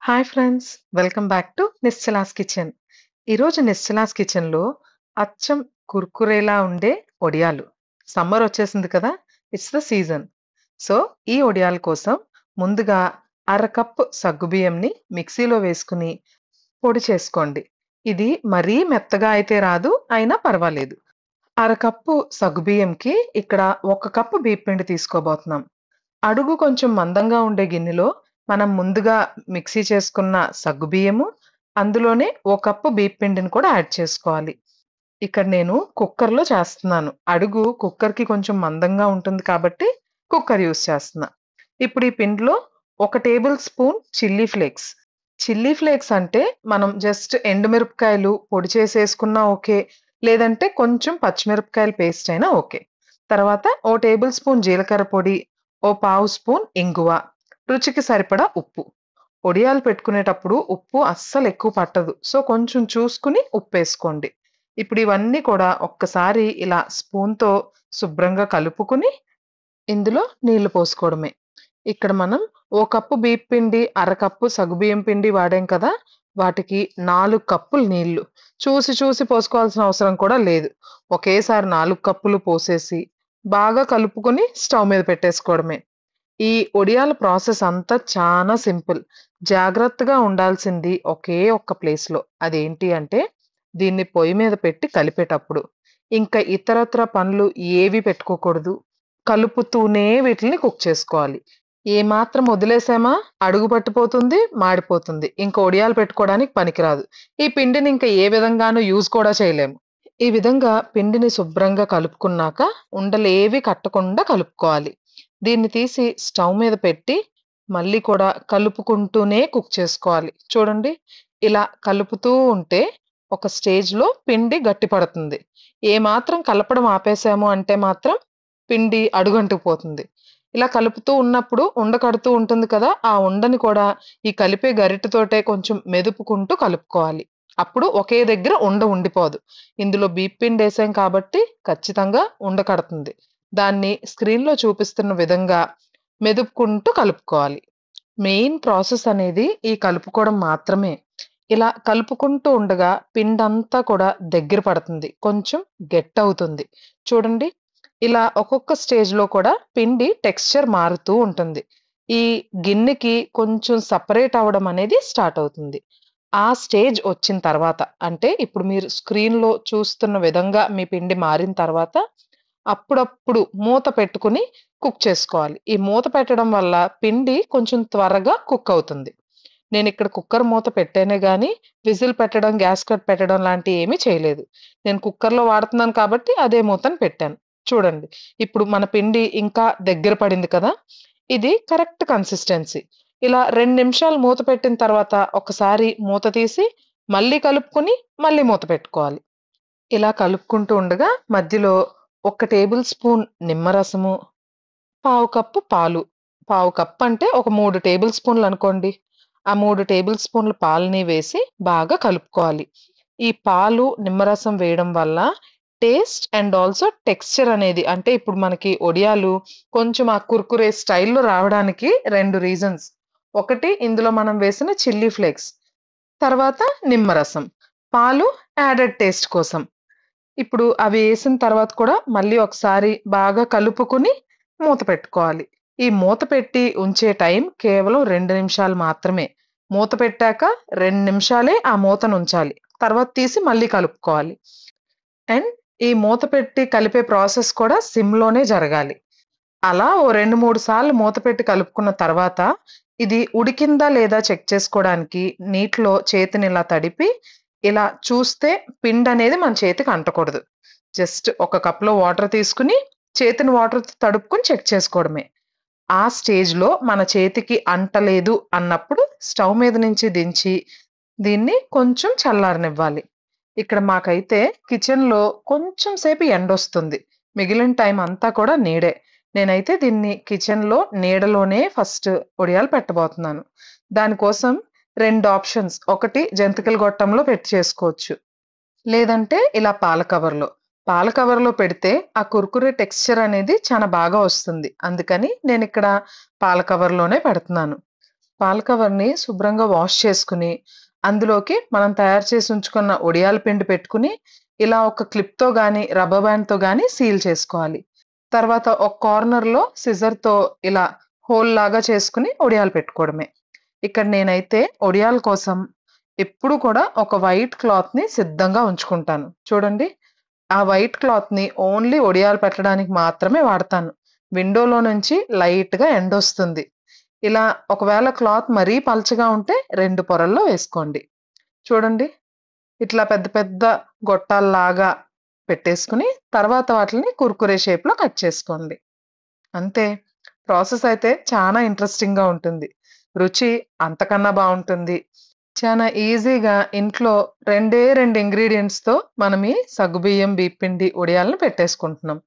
Hi friends! Welcome back to Nischala's kitchen. ఈరోజు నిశ్చలాస్ కిచెన్‌లో అచ్చం కుర్కురేలా ఉండే వడియాలు. సమ్మర్ వచ్చేసింది కదా! It's the season. సో, ఈ వడియాల కోసం ముందుగా కప్పు సగ్గుబియ్యంని మిక్సీలో వేసుకొని పొడి చేసుకోండి. ఇది మరీ మెత్తగా అయితే రాదు, అయినా పర్వాలేదు. కప్పు సగ్గుబియ్యంకి ఇక్కడ 1 కప్పు బియ్యపిండి తీసుకోబోతున్నాం. అడుగు కొంచెం మందంగా ఉండే గిన్నెలో మనం ముందుగా మిక్సీ చేసుకున్న సగ్గుబియ్యము, అందులోనే ఓ కప్పు బియ్యపిండిని కూడా యాడ్ చేసుకోవాలి. ఇక్కడ నేను కుక్కర్‌లో చేస్తున్నాను. అడుగు కుక్కర్‌కి కొంచెం మందంగా ఉంటుంది కాబట్టి కుక్కర్ యూజ్ చేస్తున్నా. ఇప్పుడు ఈ పిండిలో 1 table spoon chilli flakes. Chilli flakes అంటే మనం జస్ట్ ఎండుమిరపకాయలు పొడి చేసేసుకున్నా ఓకే. లేదంటే కొంచెం పచ్చిమిరపకాయల పేస్ట్ అయినా ఓకే. తర్వాత ఓ టేబుల్ స్పూన్ జీలకర్ర పొడి, ఓ పావు స్పూన్ ఇంగువ, రుచికి సరిపడా ఉప్పు. వడియాలు పెట్టుకునేటప్పుడు ఉప్పు అస్సలు ఎక్కువ పట్టదు. సో, కొంచెం చూసుకుని ఉప్పేసుకోండి. ఇప్పుడు ఇవన్నీ కూడా ఒక్కసారి ఇలా స్పూన్‌తో శుభ్రంగా కలుపుకొని, ఇందులో నీళ్లు పోసుకోవడమే. ఇక్కడ మనం ఓ కప్పు బియ్యపు పిండి, కప్పు సగ్గుబియ్యం పిండి వాడాం కదా! వాటికి 4 కప్పులు నీళ్లు. చూసి చూసి పోసుకోవాల్సిన అవసరం కూడా లేదు. ఒకేసారి 4 కప్పులు పోసేసి, బాగా కలుపుకొని స్టవ్ మీద పెట్టేసుకోవడమే. ఈ ఒడియాల ప్రాసెస్ అంతా చానా సింపుల్. జాగ్రత్తగా ఉండాల్సింది ఒకే ఒక్క ప్లేస్‌లో. అదేంటి అంటే, దీన్ని పొయ్యి మీద పెట్టి కలిపేటప్పుడు. ఇంకా ఇతరత్రా పనులు ఏవి పెట్టుకోకూడదు. కలుపుతూనే వీటిల్ని కుక్ చేసుకోవాలి. ఏమాత్రం వదిలేసామా అడుగు పట్టిపోతుంది, మాడిపోతుంది. ఇంక వడియాలు పెట్టుకోవడానికి పనికిరాదు. ఈ పిండిని ఇంక ఏ విధంగాను యూజ్ కూడా చేయలేము. ఈ విధంగా పిండిని శుభ్రంగా కలుపుకున్నాక ఉండలేవి కట్టకుండా కలుపుకోవాలి. దీన్ని తీసి స్టవ్ మీద పెట్టి మళ్ళీ కూడా కలుపుకుంటూనే కుక్ చేసుకోవాలి. చూడండి, ఇలా కలుపుతూ ఉంటే ఒక స్టేజ్‌లో పిండి గట్టిపడుతుంది. ఏమాత్రం కలపడం ఆపేసాము అంటే మాత్రం పిండి అడుగంటుకుపోతుంది. ఇలా కలుపుతూ ఉన్నప్పుడు ఉండ కడుతూ ఉంటుంది కదా! ఆ ఉండని కూడా ఈ కలిపే గరిటెతోటే కొంచెం మెదుపుకుంటూ కలుపుకోవాలి. అప్పుడు ఒకే దగ్గర ఉండిపోదు. ఇందులో బియ్యపిండేసాం కాబట్టి ఖచ్చితంగా ఉండ కడుతుంది. దాన్ని స్క్రీన్‌లో చూపిస్తున్న విధంగా మెదుపుకుంటూ కలుపుకోవాలి. మెయిన్ ప్రాసెస్ అనేది ఈ కలుపుకోవడం మాత్రమే. ఇలా కలుపుకుంటూ ఉండగా పిండంతా కూడా దగ్గర పడుతుంది. కొంచెం గట్టవుతుంది. చూడండి, ఇలా ఒక్కొక్క స్టేజ్‌లో కూడా పిండి టెక్స్చర్ మారుతూ ఉంటుంది. ఈ గిన్నెకి కొంచెం సెపరేట్ అవ్వడం అనేది స్టార్ట్ అవుతుంది. ఆ స్టేజ్ వచ్చిన తర్వాత, అంటే ఇప్పుడు మీరు స్క్రీన్‌లో చూస్తున్న విధంగా మీ పిండి మారిన తర్వాత అప్పుడప్పుడు మూత పెట్టుకొని కుక్ చేసుకోవాలి. ఈ మూత పెట్టడం వల్ల పిండి కొంచెం త్వరగా కుక్ అవుతుంది. నేనిక్కడ కుక్కర్ మూత పెట్టానే గానీ, విజిల్ పెట్టడం, గ్యాస్ కట్ పెట్టడం లాంటియి ఏమీ చేయలేదు. నేను కుక్కర్‌లో వాడుతున్నాను కాబట్టి అదే మూతను పెట్టాను. చూడండి, ఇప్పుడు మన పిండి ఇంకా దగ్గర పడింది కదా! ఇది కరెక్ట్ కన్సిస్టెన్సీ. ఇలా 2 నిమిషాలు మూత పెట్టిన తర్వాత ఒకసారి మూత తీసి, మళ్ళీ కలుపుకొని, మళ్ళీ మూత పెట్టుకోవాలి. ఇలా కలుపుకుంటూ ఉండగా మధ్యలో 1 టేబుల్ స్పూన్ నిమ్మరసము, పావు కప్పు పాలు. పావు కప్ అంటే ఒక 3 టేబుల్ స్పూన్‌లనుకోండి. ఆ 3 టేబుల్ స్పూన్‌ల పాలని వేసి బాగా కలుపుకోవాలి. ఈ పాలు, నిమ్మరసం వేయడం వల్ల టేస్ట్ అండ్ ఆల్సో టెక్స్చర్ అనేది, అంటే ఇప్పుడు మనకి వడియాలు కొంచెం ఆ కుర్కురే స్టైల్‌లో రావడానికి 2 రీజన్స్. ఒకటి, ఇందులో మనం వేసిన చిల్లీ ఫ్లేక్స్. తర్వాత నిమ్మరసం. పాలు యాడెడ్ టేస్ట్ కోసం. ఇప్పుడు అవి ఏసిన తర్వాత కూడా మళ్ళీ ఒకసారి బాగా కలుపుకొని మూత పెట్టుకోవాలి. ఈ మూత పెట్టి ఉంచే టైం కేవలం 2 నిమిషాలు మాత్రమే. మూత పెట్టాక 2 నిమిషాలే ఆ మూతనుంచాలి. తర్వాత తీసి మళ్ళీ కలుపుకోవాలి. అండ్ ఈ మూత పెట్టి కలిపే ప్రాసెస్ కూడా సిమ్‌లోనే జరగాలి. అలా ఓ 2, 3 సార్లు మూత పెట్టి కలుపుకున్న తర్వాత, ఇది ఉడికిందా లేదా చెక్ చేసుకోవడానికి నీటిలో చేతిని ఇలా తడిపి, ఇలా చూస్తే పిండనేది మన చేతికి అంటకూడదు. జస్ట్ ఒక కప్‌లో వాటర్ తీసుకొని, చేతిని వాటర్‌తో తడుపుకొని చెక్ చేసుకోవడమే. ఆ స్టేజ్‌లో మన చేతికి అంటలేదు అన్నప్పుడు స్టవ్ మీద నుంచి దించి, దీన్ని కొంచెం చల్లారనివ్వాలి. ఇక్కడ మాకైతే కిచెన్‌లో కొంచెం సేపు ఎండొస్తుంది. మిగిలిన టైం అంతా కూడా నీడే. నేనైతే దీన్ని కిచెన్‌లో నీడలోనే ఫస్ట్ వడియాలు పెట్టబోతున్నాను. దానికోసం 2 ఆప్షన్స్. ఒకటి, జంతికల గొట్టంలో పెట్టి చేసుకోవచ్చు. లేదంటే ఇలా పాల కవర్‌లో. పాల కవర్‌లో పెడితే ఆ కుర్కురే టెక్స్చర్ అనేది చాలా బాగా వస్తుంది. అందుకని నేనిక్కడ పాల కవర్‌లోనే పెడుతున్నాను. పాల కవర్‌ని శుభ్రంగా వాష్ చేసుకొని, అందులోకి మనం తయారు చేసి ఉంచుకున్న వడియాల పిండి పెట్టుకొని, ఇలా ఒక క్లిప్‌తో గానీ, రబ్బర్ బ్యాండ్‌తో గానీ సీల్ చేసుకోవాలి. తర్వాత ఒక కార్నర్‌లో సిజర్‌తో ఇలా హోల్ లాగా చేసుకొని వడియాలు పెట్టుకోవడమే. ఇక్కడ నేనైతే వడియాల కోసం ఎప్పుడు కూడా ఒక వైట్ క్లాత్‌ని సిద్ధంగా ఉంచుకుంటాను. చూడండి. ఆ వైట్ క్లాత్‌ని ఓన్లీ వడియాలు పెట్టడానికి మాత్రమే వాడతాను. విండోలో నుంచి లైట్‌గా ఎండొస్తుంది. ఇలా ఒకవేళ క్లాత్ మరీ పలచగా ఉంటే 2 పొరల్లో వేసుకోండి. చూడండి. ఇట్లా పెద్ద పెద్ద గొట్టాల్లాగా పెట్టేసుకొని, తర్వాత వాటిలిని కుర్కురే షేప్‌లో కట్ చేసుకోండి. అంతే. ప్రాసెస్ అయితే చానా ఇంట్రెస్టింగ్‌గా ఉంటుంది. రుచి అంతకన్నా బావుంటుంది. చానా ఈజీగా ఇంట్లో 2 ఇంగ్రీడియెంట్స్‌తో మనం ఈ సగ్గుబియ్యం, బియ్యపిండి వడియాలను పెట్టేసుకుంటున్నాం.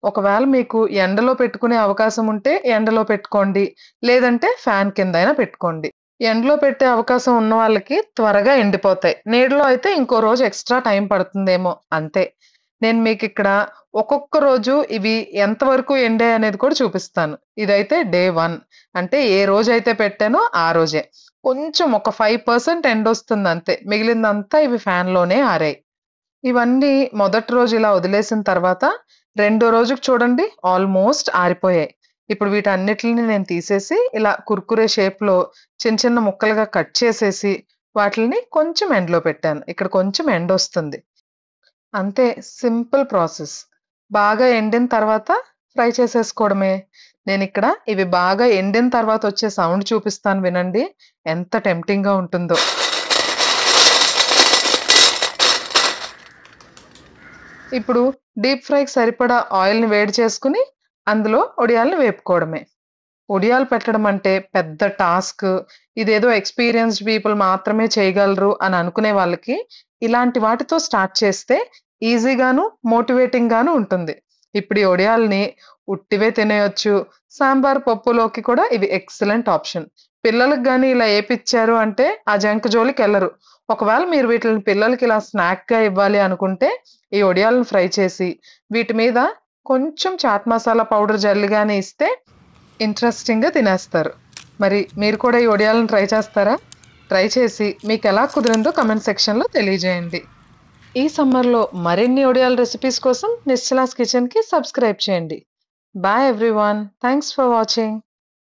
ఒకవేళ మీకు ఎండలో పెట్టుకునే అవకాశం ఉంటే ఎండలో పెట్టుకోండి. లేదంటే ఫ్యాన్ కిందైనా పెట్టుకోండి. ఎండలో పెట్టే అవకాశం ఉన్న వాళ్ళకి త్వరగా ఎండిపోతాయి. నీడలో అయితే ఇంకో రోజు ఎక్స్‌ట్రా టైం పడుతుందేమో అంతే. నేను మీకిక్కడ ఒక్కొక్క రోజు ఇవి ఎంతవరకు ఎండాయనేది కూడా చూపిస్తాను. ఇదైతే డే 1 అంటే ఏ రోజైతే పెట్టానో ఆ రోజే. కొంచెం ఒక 5% ఎండొస్తుందంతే. మిగిలిందంతా ఇవి ఫ్యాన్‌లోనే ఆరాయి. ఇవన్నీ మొదటి రోజు ఇలా వదిలేసిన తర్వాత, రెండో రోజుకి చూడండి ఆల్మోస్ట్ ఆరిపోయాయి. ఇప్పుడు వీటన్నిటిలిని నేను తీసేసి, ఇలా కుర్కురే షేప్‌లో చిన్న చిన్న ముక్కలుగా కట్ చేసేసి, వాటిలిని కొంచెం ఎండలో పెట్టాను. ఇక్కడ కొంచెం ఎండొస్తుంది. అంతే సింపుల్ ప్రాసెస్. బాగా ఎండిన తర్వాత ఫ్రై చేసేసుకోవడమే. నేనిక్కడ ఇవి బాగా ఎండిన తర్వాత వచ్చే సౌండ్ చూపిస్తాను వినండి. ఎంత టెంప్టింగ్‌గా ఉంటుందో. ఇప్పుడు డీప్ ఫ్రైకి సరిపడా ఆయిల్‌ని వేడి చేసుకొని, అందులో వడియాల్ని వేపుకోవడమే. వడియాలు పెట్టడం అంటే పెద్ద టాస్క్. ఇదేదో ఎక్స్‌పీరియన్స్‌డ్ పీపుల్ మాత్రమే చేయగలరు అని అనుకునే వాళ్ళకి, ఇలాంటి వాటితో స్టార్ట్ చేస్తే ఈజీగాను, మోటివేటింగ్‌గాను ఉంటుంది. ఇప్పుడు ఈ వడియాల్ని ఉట్టివే తినేయొచ్చు. సాంబార్, పప్పులోకి కూడా ఇవి ఎక్సలెంట్ ఆప్షన్. పిల్లలకి గాని ఇలా ఏపిచ్చారు అంటే ఆ జంక్ జోలికెళ్లరు. ఒకవేళ మీరు వీటిలిని పిల్లలకి ఇలా స్నాక్‌గా ఇవ్వాలి అనుకుంటే, ఈ వడియాలను ఫ్రై చేసి, వీటి మీద కొంచెం చాట్ మసాలా పౌడర్ జల్లి గాని ఇస్తే ఇంట్రెస్టింగ్‌గా తినేస్తారు. మరి మీరు కూడా ఈ వడియాలను ట్రై చేస్తారా? ట్రై చేసి మీకెలా కుదిరిందో కామెంట్ సెక్షన్‌లో తెలియజేయండి. ఈ సమ్మర్‌లో మరిన్ని వడియాల రెసిపీస్ కోసం నిశ్చలాస్ కిచెన్‌కి సబ్స్క్రైబ్ చేయండి. Bye everyone. Thanks for watching.